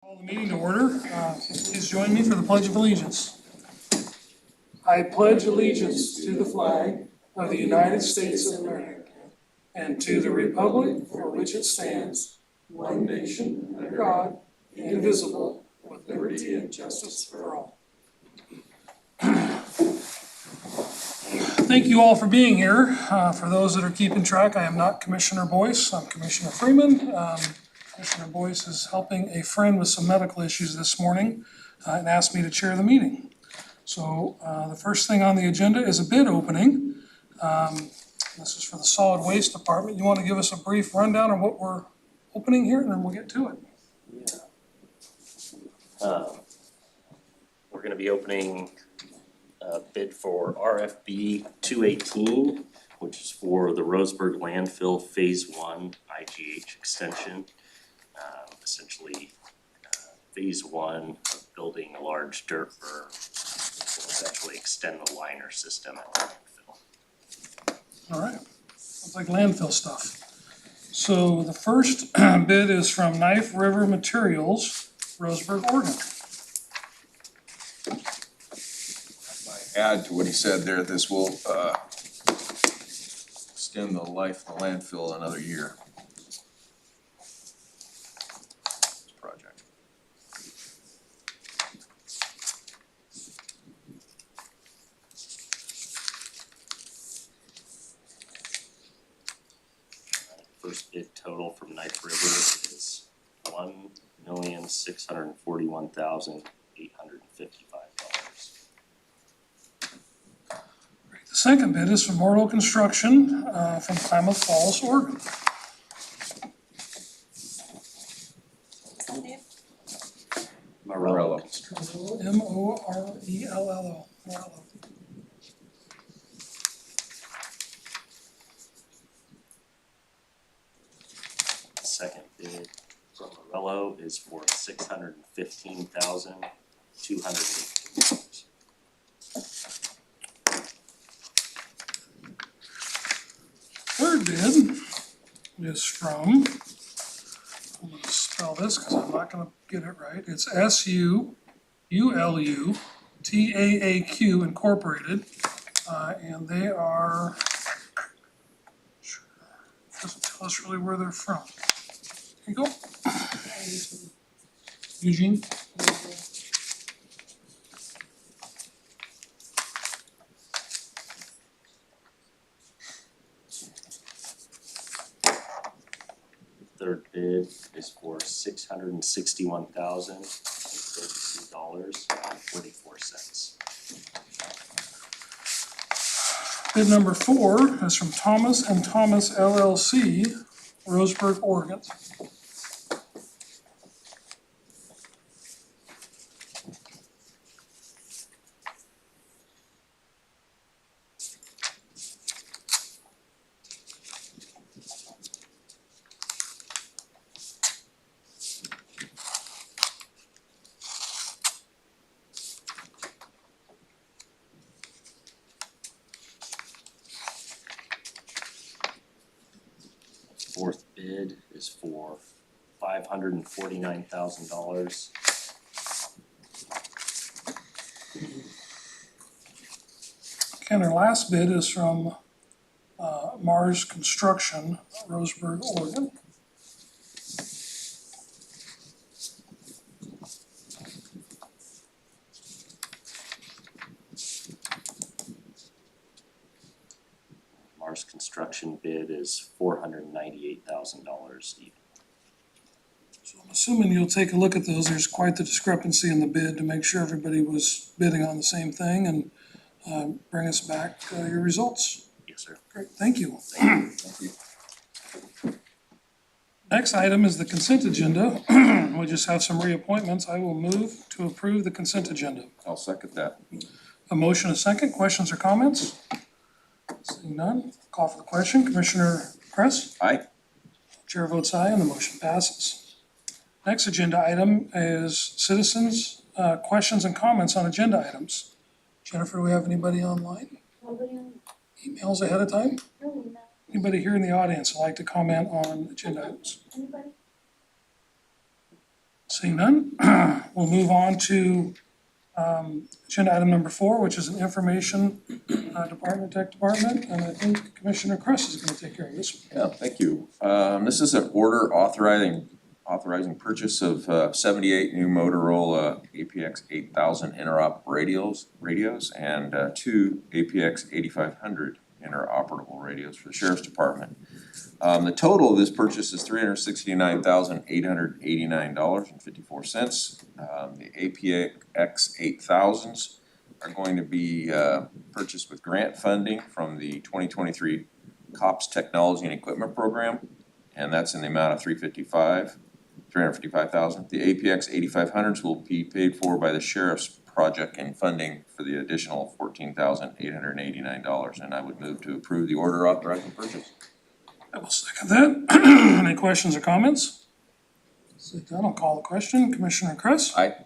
Call the meeting to order. Please join me for the Pledge of Allegiance. I pledge allegiance to the flag of the United States of America and to the republic for which it stands, one nation, under God, indivisible, with liberty and justice for all. Thank you all for being here. For those that are keeping track, I am not Commissioner Boyce. I'm Commissioner Freeman. Commissioner Boyce is helping a friend with some medical issues this morning and asked me to chair the meeting. So the first thing on the agenda is a bid opening. This is for the Solid Waste Department. You want to give us a brief rundown on what we're opening here, and then we'll get to it. We're gonna be opening a bid for RFB 218, which is for the Roseburg Landfill Phase 1 IGH extension. Essentially, Phase 1 of building a large dirt berm will essentially extend the liner system at the landfill. All right, sounds like landfill stuff. So the first bid is from Knife River Materials, Roseburg, Oregon. Add to what he said there, this will extend the life of the landfill another year. This project. First bid total from Knife River is $1,641,855. The second bid is from Morrow Construction from Klamath Falls, Oregon. Morello. M-O-R-E-L-L-O, Morello. Second bid from Morello is for $615,218. Third bid is from, I'm gonna spell this because I'm not gonna get it right. It's S-U-U-L-U-T-A-A-Q Incorporated. And they are, doesn't tell us really where they're from. Here you go. Eugene. Third bid is for $661,032.44. Bid number 4 is from Thomas and Thomas LLC, Roseburg, Oregon. Fourth bid is for $549,000. Okay, and our last bid is from Mars Construction, Roseburg, Oregon. Mars Construction bid is $498,000 even. So I'm assuming you'll take a look at those. There's quite the discrepancy in the bid to make sure everybody was bidding on the same thing and bring us back your results. Yes, sir. Great, thank you. Thank you. Next item is the consent agenda. We just have some reappointments. I will move to approve the consent agenda. I'll second that. A motion, a second. Questions or comments? Seeing none, call for the question. Commissioner Kress? Aye. Chair votes aye and the motion passes. Next agenda item is citizens' questions and comments on agenda items. Jennifer, do we have anybody online? Nobody on, Emails ahead of time? no email, Anybody here in the audience would like to comment on agenda items? anybody? Seeing none, we'll move on to agenda item number 4, which is an information department, tech department, and I think Commissioner Kress is gonna take care of this one. Yeah, thank you. This is an order authorizing purchase of 78 new Motorola APX 8000 interop radios and 2 APX 8500 interoperable radios for the sheriff's department. The total of this purchase is $369,889.54. The APX 8000s are going to be purchased with grant funding from the 2023 COPS Technology and Equipment Program, and that's in the amount of $355,000. The APX 8500s will be paid for by the sheriff's project and funding for the additional $14,889, and I would move to approve the order authorizing purchase. I will second that. Any questions or comments? Seeing none, I'll call the question. Commissioner Kress? Aye.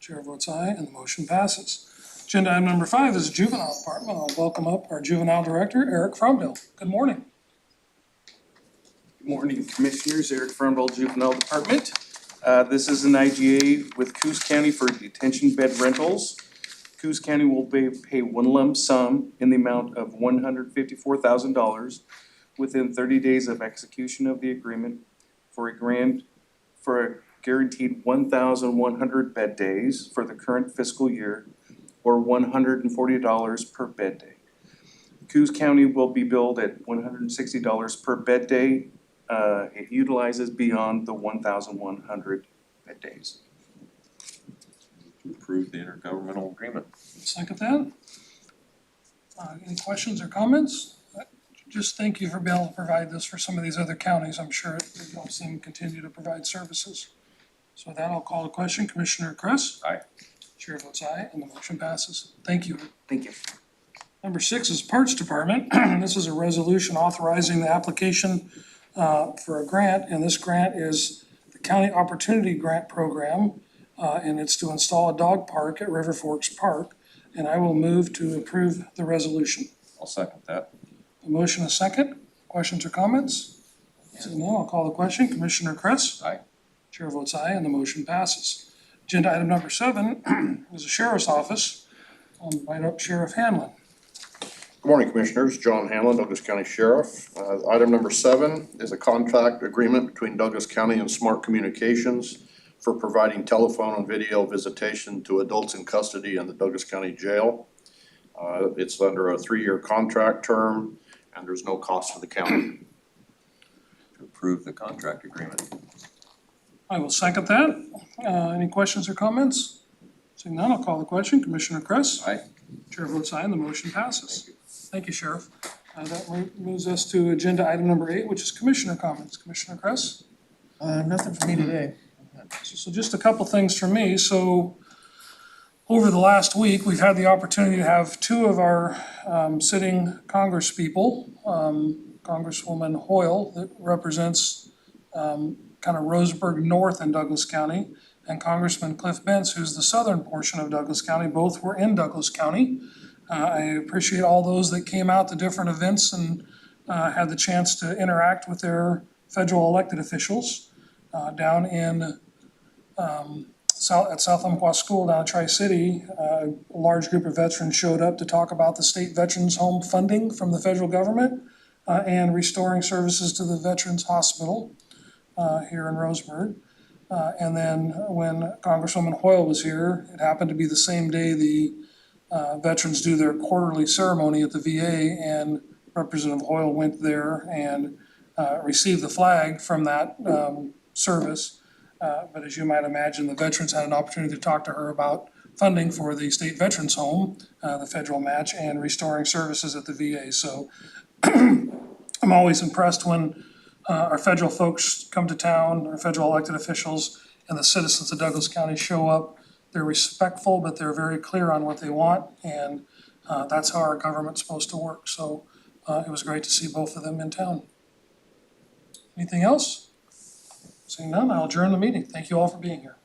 Chair votes aye, and the motion passes. Agenda item number 5 is juvenile department. I'll welcome up our juvenile director, Eric Fromdale. Good morning. Good morning, Commissioners. Eric Fromdale, Juvenile Department. This is an IGA with Coos County for detention bed rentals. Coos County will pay one lump sum in the amount of $154,000 within 30 days of execution of the agreement for a guaranteed 1,100 bed days for the current fiscal year, or $140 per bed day. Coos County will be billed at $160 per bed day. It utilizes beyond the 1,100 bed days. To approve the intergovernmental agreement. Second that. Any questions or comments? Just thank you for being able to provide this for some of these other counties. I'm sure it helps them continue to provide services. So with that, I'll call the question. Commissioner Kress? Aye. Chair votes aye, and the motion passes. Thank you. Thank you. Number 6 is Parts Department. This is a resolution authorizing the application for a grant, and this grant is the County Opportunity Grant Program, and it's to install a dog park at River Forks Park, and I will move to approve the resolution. I'll second that. A motion, a second. Questions or comments? Seeing none, I'll call the question. Commissioner Kress? Aye. Chair votes aye, and the motion passes. Agenda item number 7 is the Sheriff's Office. I'll invite up Sheriff Hanlon. Good morning, Commissioners. John Hanlon, Douglas County Sheriff. Item number 7 is a contract agreement between Douglas County and Smart Communications for providing telephone and video visitation to adults in custody in the Douglas County Jail. It's under a 3-year contract term, and there's no cost to the county. To approve the contract agreement. I will second that. Any questions or comments? Seeing none, I'll call the question. Commissioner Kress? Aye. Chair votes aye, and the motion passes. Thank you, Sheriff. That moves us to agenda item number 8, which is Commissioner comments. Commissioner Kress? Nothing for me today. So just a couple things from me. So over the last week, we've had the opportunity to have 2 of our sitting congresspeople, Congresswoman Hoyle, that represents kind of Roseburg North in Douglas County, and Congressman Cliff Bentz, who's the southern portion of Douglas County. Both were in Douglas County. I appreciate all those that came out to different events and had the chance to interact with their federal elected officials down in at South Umpqua School down in Tri-City. A large group of veterans showed up to talk about the state veterans home funding from the federal government and restoring services to the Veterans Hospital here in Roseburg. And then when Congresswoman Hoyle was here, it happened to be the same day the veterans do their quarterly ceremony at the VA, and Representative Hoyle went there and received the flag from that service. But as you might imagine, the veterans had an opportunity to talk to her about funding for the state veterans home, the federal match, and restoring services at the VA. So I'm always impressed when our federal folks come to town, our federal elected officials, and the citizens of Douglas County show up. They're respectful, but they're very clear on what they want, and that's how our government's supposed to work. So it was great to see both of them in town. Anything else? Seeing none, I'll adjourn the meeting. Thank you all for being here.